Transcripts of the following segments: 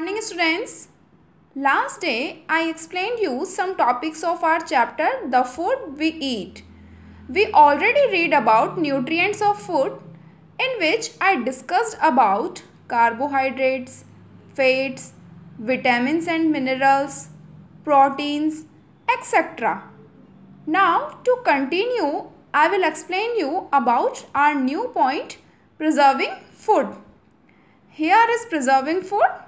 Morning students. Last day I explained you some topics of our chapter The Food We Eat. We already read about nutrients of food, in which I discussed about carbohydrates, fats, vitamins and minerals, proteins, etc. Now to continue, I will explain you about our new point, preserving food. Here is preserving food.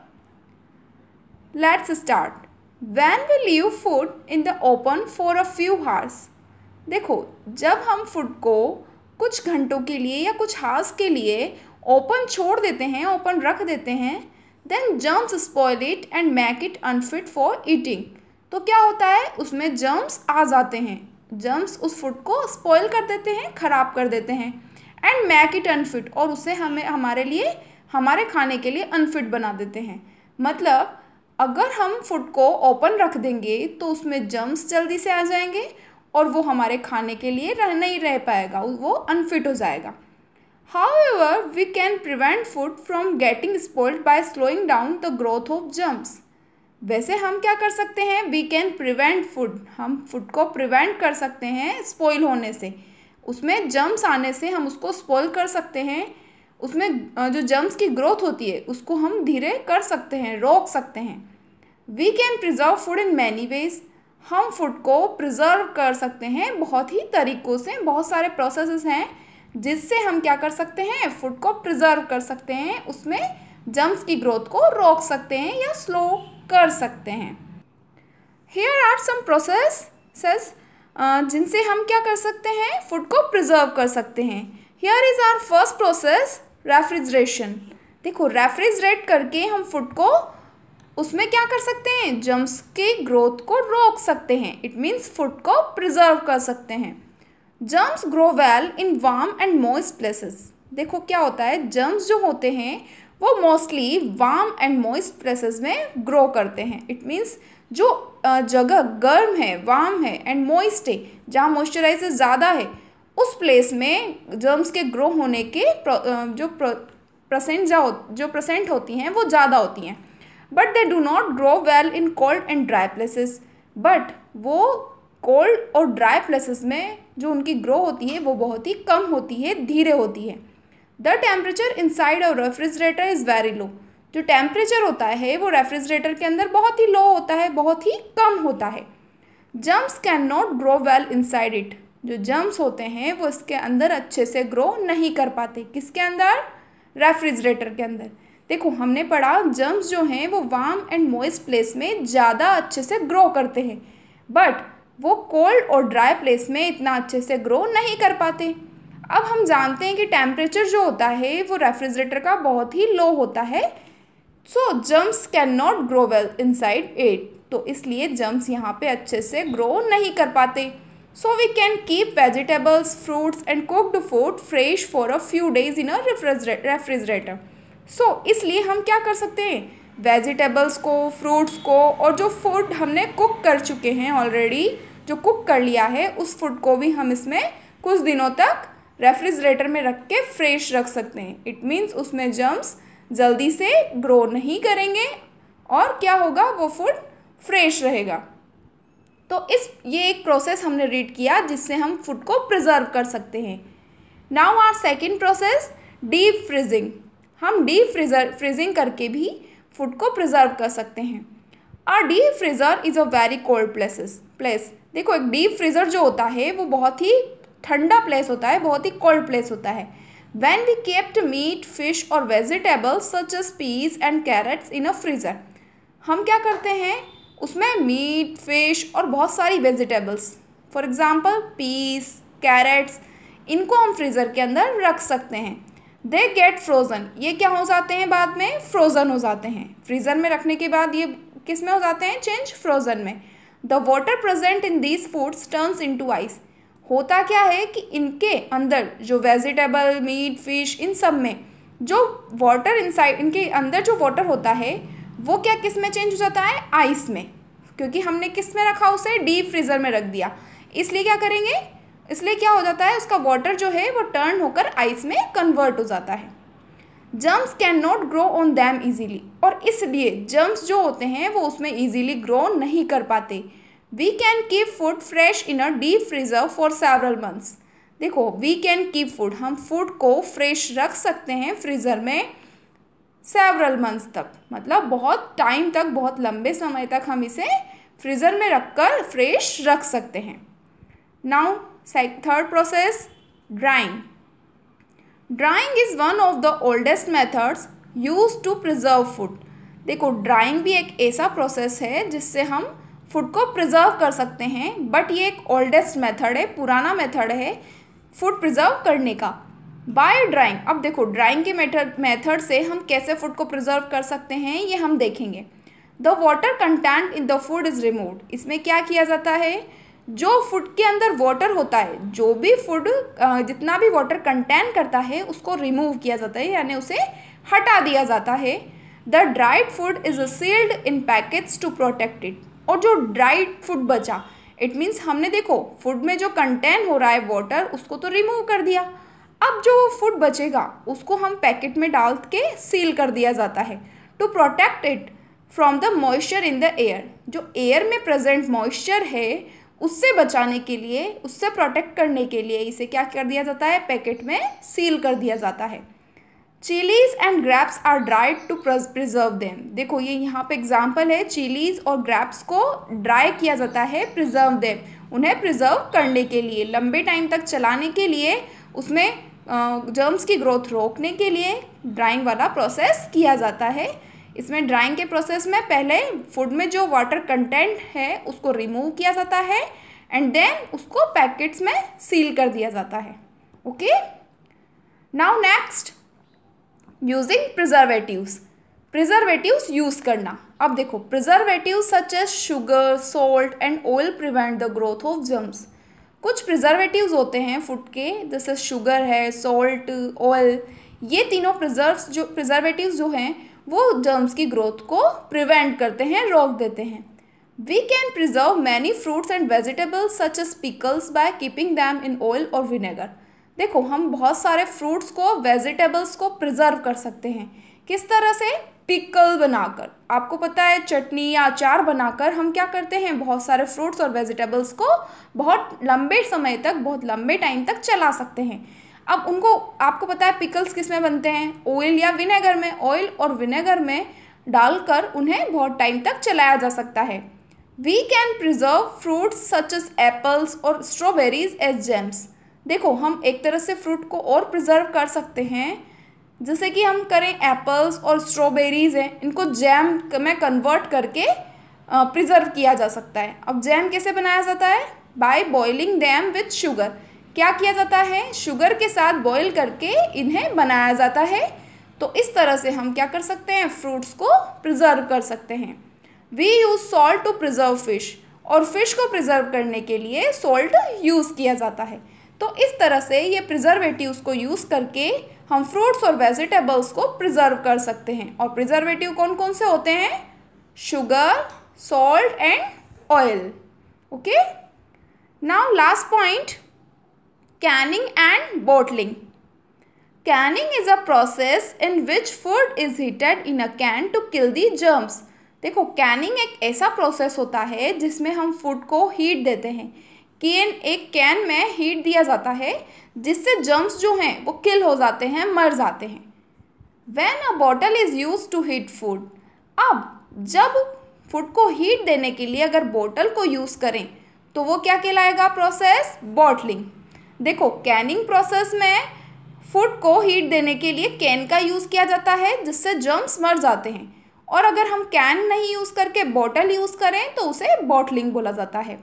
Let's start. When we leave food in the open for a few hours. देखो, जब हम food को कुछ घंटों के लिए या कुछ हार्स के लिए ओपन छोड़ देते हैं, ओपन रख देते हैं, then germs spoil it and make it unfit for eating. तो क्या होता है, उसमें जर्म्स आ जाते हैं. जर्म्स उस फूड को स्पॉइल कर देते हैं, ख़राब कर देते हैं, एंड मेक इट अनफिट, और उसे हमारे लिए, हमारे खाने के लिए अनफिट बना देते हैं. मतलब अगर हम फूड को ओपन रख देंगे तो उसमें जर्म्स जल्दी से आ जाएंगे और वो हमारे खाने के लिए नहीं रह पाएगा, वो अनफिट हो जाएगा. However, we can prevent food from getting spoiled by slowing down the growth of germs. वैसे हम क्या कर सकते हैं, वी कैन प्रिवेंट फूड, हम फूड को प्रिवेंट कर सकते हैं स्पॉइल होने से. उसमें जर्म्स आने से हम उसको स्पॉइल कर सकते हैं. उसमें जो जर्म्स की ग्रोथ होती है उसको हम धीरे कर सकते हैं, रोक सकते हैं. We can preserve food in many ways. हम फूड को प्रिजर्व कर सकते हैं बहुत ही तरीक़ों से. बहुत सारे प्रोसेसेस हैं जिससे हम क्या कर सकते हैं, फूड को प्रिजर्व कर सकते हैं. उसमें जर्म्स की ग्रोथ को रोक सकते हैं या स्लो कर सकते हैं. हियर आर सम प्रोसेसेस जिनसे हम क्या कर सकते हैं, फूड को प्रिजर्व कर सकते हैं. Here is our first process, refrigeration. देखो, रेफ्रिजरेट करके हम फूड को उसमें क्या कर सकते हैं, जर्म्स की ग्रोथ को रोक सकते हैं. इट मीन्स फूड को प्रिजर्व कर सकते हैं. Germs grow well in warm and moist places. देखो क्या होता है, जर्म्स जो होते हैं वो mostly warm and moist places में ग्रो करते हैं. इट मीन्स जो जगह गर्म है, वार्म है एंड मॉइस्ट है, जहाँ मॉइस्चराइजर ज़्यादा है, उस प्लेस में जर्म्स के ग्रो होने के जो परसेंट होती हैं वो ज़्यादा होती हैं. But they do not grow well in cold and dry places. But वो कोल्ड और ड्राई प्लेसेस में जो उनकी ग्रो होती है वो बहुत ही कम होती है, धीरे होती है. The temperature inside a refrigerator is very low. जो टेम्परेचर होता है वो रेफ्रिजरेटर के अंदर बहुत ही लो होता है, बहुत ही कम होता है. Germs can not grow well inside it. जो जर्म्स होते हैं वो इसके अंदर अच्छे से ग्रो नहीं कर पाते. किसके अंदर, रेफ्रिजरेटर के अंदर. देखो, हमने पढ़ा जर्म्स जो हैं वो वार्म एंड मॉइस्ट प्लेस में ज़्यादा अच्छे से ग्रो करते हैं, बट वो कोल्ड और ड्राई प्लेस में इतना अच्छे से ग्रो नहीं कर पाते. अब हम जानते हैं कि टेम्परेचर जो होता है वो रेफ्रिजरेटर का बहुत ही लो होता है. So germs can not grow well inside it. तो इसलिए जर्म्स यहाँ पे अच्छे से ग्रो नहीं कर पाते. So we can keep vegetables, fruits and cooked food fresh for a few days in a refrigerator. So इसलिए हम क्या कर सकते हैं, वेजिटेबल्स को, फ्रूट्स को, और जो फूड हमने कुक कर चुके हैं ऑलरेडी, जो कुक कर लिया है, उस फूड को भी हम इसमें कुछ दिनों तक रेफ्रिजरेटर में रख के फ्रेश रख सकते हैं. इट मीन्स उसमें जर्म्स जल्दी से ग्रो नहीं करेंगे और क्या होगा, वो फूड फ्रेश रहेगा. तो ये एक प्रोसेस हमने रीड किया जिससे हम फूड को प्रिजर्व कर सकते हैं. Now our second process, deep freezing. हम डीप फ्रीजिंग करके भी फूड को प्रिजर्व कर सकते हैं. A deep freezer is a very cold place. देखो, एक डीप फ्रीजर जो होता है वो बहुत ही ठंडा प्लेस होता है, बहुत ही कोल्ड प्लेस होता है. When we kept meat, fish or vegetables such as peas and carrots in a freezer. हम क्या करते हैं, उसमें मीट, फिश और बहुत सारी vegetables, for example peas, carrots, इनको हम फ्रीज़र के अंदर रख सकते हैं. They get frozen. ये क्या हो जाते हैं, बाद में फ्रोज़न हो जाते हैं. फ्रीज़र में रखने के बाद ये किस में हो जाते हैं, चेंज, फ्रोज़न में. The water present in these foods turns into ice. होता क्या है कि इनके अंदर जो वेजिटेबल, मीट, फिश, इन सब में जो वाटर इनसाइड, इनके अंदर जो वाटर होता है वो क्या, किस में चेंज हो जाता है, आइस में. क्योंकि हमने किस में रखा, उसे डीप फ्रीज़र में रख दिया. इसलिए क्या करेंगे, इसलिए क्या हो जाता है, उसका वाटर जो है वो टर्न होकर आइस में कन्वर्ट हो जाता है. Germs can not grow on them easily, और इसलिए जर्म्स जो होते हैं वो उसमें इजीली ग्रो नहीं कर पाते। We can keep food fresh in a deep freezer for several months. देखो, वी कैन कीप फूड, हम फूड को फ्रेश रख सकते हैं फ्रीज़र में सेवरल मंथ्स तक, मतलब बहुत टाइम तक, बहुत लंबे समय तक हम इसे फ्रीज़र में रखकर फ्रेश रख सकते हैं। Now third process, drying. Drying is one of the oldest methods use to preserve food. देखो, ड्राइंग भी एक ऐसा प्रोसेस है जिससे हम फूड को प्रिजर्व कर सकते हैं, बट ये एक ओल्डेस्ट मेथड है, पुराना मेथड है फूड प्रिजर्व करने का। बाय ड्राइंग, अब देखो ड्राइंग के मेथड से हम कैसे फूड को प्रिजर्व कर सकते हैं ये हम देखेंगे। The water content in the food is removed. इसमें क्या किया जाता है, जो फूड के अंदर वाटर होता है, जो भी फूड जितना भी वाटर कंटेन करता है उसको रिमूव किया जाता है, यानी उसे हटा दिया जाता है। The dried food is sealed in packets to protect it. और जो ड्राइड फूड बचा, इट मीन्स हमने देखो फूड में जो कंटेन हो रहा है वाटर, उसको तो रिमूव कर दिया, अब जो फूड बचेगा उसको हम पैकेट में डाल के सील कर दिया जाता है to protect it from the moisture in the air. जो एयर में प्रेजेंट मॉइस्चर है उससे बचाने के लिए, उससे प्रोटेक्ट करने के लिए इसे क्या कर दिया जाता है, पैकेट में सील कर दिया जाता है। Chillies and grapes are dried to preserve them. देखो ये यहाँ पे एग्जांपल है, चिलीज और ग्रेप्स को ड्राई किया जाता है, प्रिजर्व देम, उन्हें प्रिजर्व करने के लिए, लंबे टाइम तक चलाने के लिए, उसमें जर्म्स की ग्रोथ रोकने के लिए ड्राइंग वाला प्रोसेस किया जाता है। इसमें ड्राइंग के प्रोसेस में पहले फूड में जो वाटर कंटेंट है उसको रिमूव किया जाता है एंड देन उसको पैकेट्स में सील कर दिया जाता है। Okay, now next, using preservatives. Preservatives use करना। अब देखो, preservatives such as sugar, salt and oil prevent the growth of germs. कुछ प्रिजर्वेटिव्स होते हैं फूड के, जैसे शुगर है, सॉल्ट, ऑयल, ये तीनों प्रिजर्वेटिव्स जो हैं वो जर्म्स की ग्रोथ को प्रिवेंट करते हैं, रोक देते हैं। We can preserve many fruits and vegetables such as pickles by keeping them in oil और विनेगर। देखो, हम बहुत सारे फ्रूट्स को, वेजिटेबल्स को प्रिजर्व कर सकते हैं। किस तरह से, पिकल बनाकर। आपको पता है चटनी या अचार बनाकर हम क्या करते हैं, बहुत सारे फ्रूट्स और वेजिटेबल्स को बहुत लंबे समय तक, बहुत लंबे टाइम तक चला सकते हैं। अब उनको, आपको पता है पिकल्स किस में बनते हैं, ऑयल या विनेगर में। ऑयल और विनेगर में डालकर उन्हें बहुत टाइम तक चलाया जा सकता है। We can preserve fruits such as apples और स्ट्रॉबेरीज एज जैम्स। देखो, हम एक तरह से फ्रूट को और प्रिजर्व कर सकते हैं, जैसे कि हम करें एप्पल्स और स्ट्रॉबेरीज हैं, इनको जैम में कन्वर्ट करके प्रिजर्व किया जा सकता है। अब जैम कैसे बनाया जाता है, by boiling them with sugar. क्या किया जाता है, शुगर के साथ बॉईल करके इन्हें बनाया जाता है। तो इस तरह से हम क्या कर सकते हैं, फ्रूट्स को प्रिजर्व कर सकते हैं। We use salt to preserve fish, और फिश को प्रिजर्व करने के लिए सॉल्ट यूज़ किया जाता है। तो इस तरह से ये प्रिजर्वेटिव्स को यूज़ करके हम फ्रूट्स और वेजिटेबल्स को प्रिजर्व कर सकते हैं। और प्रिजर्वेटिव कौन कौन से होते हैं, sugar, salt and oil. Okay, now last point, canning and bottling. Canning is a process in which food is heated in a can to kill the germs. देखो, कैनिंग एक ऐसा प्रोसेस होता है जिसमें हम फूड को हीट देते हैं। एक कैन में हीट दिया जाता है जिससे जर्म्स जो हैं वो किल हो जाते हैं, मर जाते हैं। When a bottle is used to heat food, अब जब फूड को हीट देने के लिए अगर बोतल को यूज़ करें तो वो क्या कहलाएगा, प्रोसेस बॉटलिंग। देखो, कैनिंग प्रोसेस में फूड को हीट देने के लिए कैन का यूज़ किया जाता है जिससे जर्म्स मर जाते हैं, और अगर हम कैन नहीं यूज़ करके बॉटल यूज़ करें तो उसे बॉटलिंग बोला जाता है।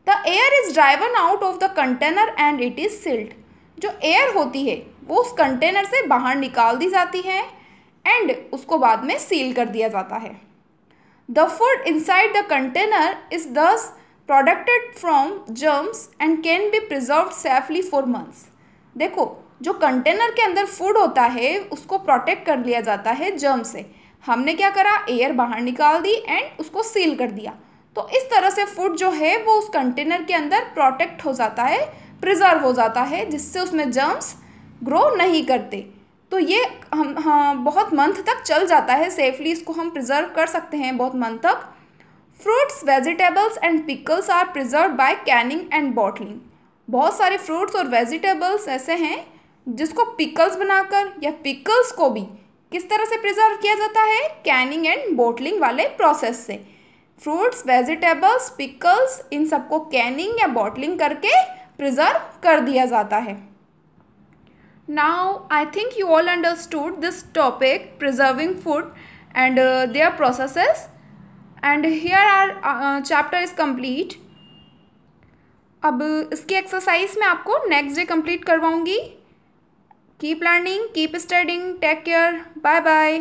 The air is driven out of the container and it is sealed. जो एयर होती है वो उस कंटेनर से बाहर निकाल दी जाती है एंड उसको बाद में सील कर दिया जाता है। The food inside the container is thus protected from germs and can be preserved safely for months. देखो, जो कंटेनर के अंदर फूड होता है उसको प्रोटेक्ट कर लिया जाता है जर्म से। हमने क्या करा, एयर बाहर निकाल दी एंड उसको सील कर दिया। तो इस तरह से फूड जो है वो उस कंटेनर के अंदर प्रोटेक्ट हो जाता है, प्रिजर्व हो जाता है, जिससे उसमें जर्म्स ग्रो नहीं करते। तो ये हम बहुत मंथ तक चल जाता है सेफली, इसको हम प्रिजर्व कर सकते हैं बहुत मंथ तक। Fruits, vegetables and pickles are preserve by canning and bottling. बहुत सारे फ्रूट्स और वेजिटेबल्स ऐसे हैं जिसको पिकल्स बनाकर या पिकल्स को भी किस तरह से प्रिजर्व किया जाता है, कैनिंग एंड बॉटलिंग वाले प्रोसेस से। फ्रूट्स, वेजिटेबल्स, पिकल्स, इन सबको कैनिंग या बॉटलिंग करके प्रिजर्व कर दिया जाता है। Now I think you all understood this topic, preserving food and their processes, and here our chapter is complete. अब इसकी एक्सरसाइज मैं आपको नेक्स्ट डे कंप्लीट करवाऊंगी। Keep learning, keep studying, take care, bye bye.